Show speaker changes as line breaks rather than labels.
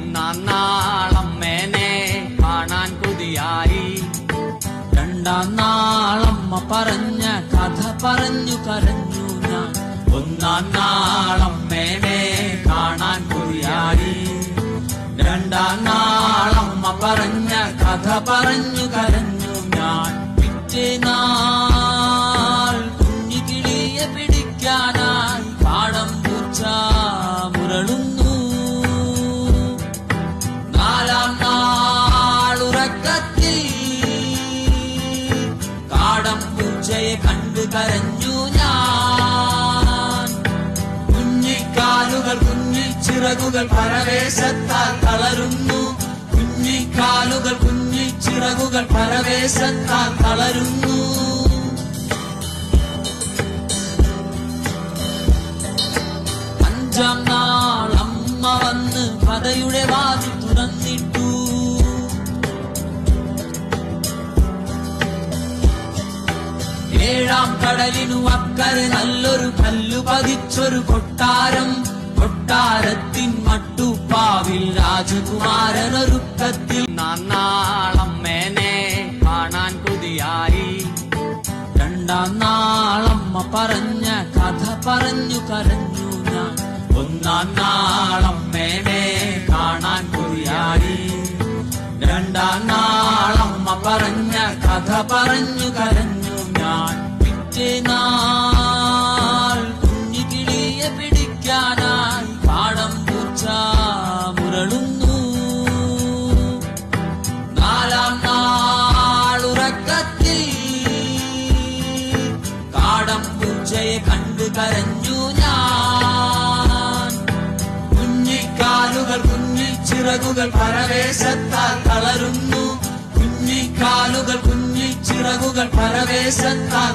ഒന്നാം നാളമ്മേനെ കാണാൻ കൊതിയായി. രണ്ടാം നാളമ്മ പറഞ്ഞ കഥ പറഞ്ഞു കരഞ്ഞു ഞാൻ. ഒന്നാം നാളമ്മേനെ കാണാൻ കൊതിയായി. രണ്ടാം നാളമ്മ പറഞ്ഞ കഥ പറഞ്ഞു കരഞ്ഞു ഞാൻ. പിറ്റേനാൾ കുഞ്ഞു കിളിയെ പിടിക്കാനായി കാടം പൂച്ച മുരളുന്നു. നാലാം നാളുറക്കത്തിൽ കാടം പൂച്ചയെ കണ്ടു കരഞ്ഞു ഞാൻ. കുഞ്ഞിക്കാലുകൾ കുഞ്ഞിച്ചിറകുകൾ പരവേശത്താൽ തളരുന്നു. കുഞ്ഞിക്കാലുകൾ കുഞ്ഞിച്ചിറകുകൾ പരവേശത്താൽ തളരുന്നു. അഞ്ചാം നാൾ അമ്മ വന്ന് കഥയുടെ വാതിൽ തുറന്നിട്ടു. ഏഴാം കടലിനു അക്കരെ നല്ലൊരു കല്ലു പതിച്ചൊരു കൊട്ടാരം. കൊട്ടാരത്തിൻ മട്ടുപ്പാവിൽ രാജകുമാരനൊരുക്കത്തിൽ. നാളമ്മേനെ കാണാൻ കൊതിയായി. രണ്ടാം നാളമ്മ പറഞ്ഞ കഥ പറഞ്ഞു കരഞ്ഞു ഞാൻ. ഒന്നാം നാളമ്മേനെ കാണാൻ കൊതിയായി. രണ്ടാം നാളമ്മ പറഞ്ഞ കഥ പറഞ്ഞു കരഞ്ഞു ഞാൻ. പിറ്റേനാൾ കുഞ്ഞു കിളിയെ പിടിക്കാനായി കാടം പൂച്ച മുരളുന്നു. നാലാം നാളുറക്കത്തിൽ കാടം പൂച്ചയെ കണ്ടു കരഞ്ഞു ഞാൻ. കുഞ്ഞിക്കാലുകൾ കുഞ്ഞിച്ചിറകുകൾ പരവേശത്താൽ തളരുന്നു. കുഞ്ഞിക്കാലുകൾ കുഞ്ഞിച്ചിറകുകൾ പരവേശത്താൽ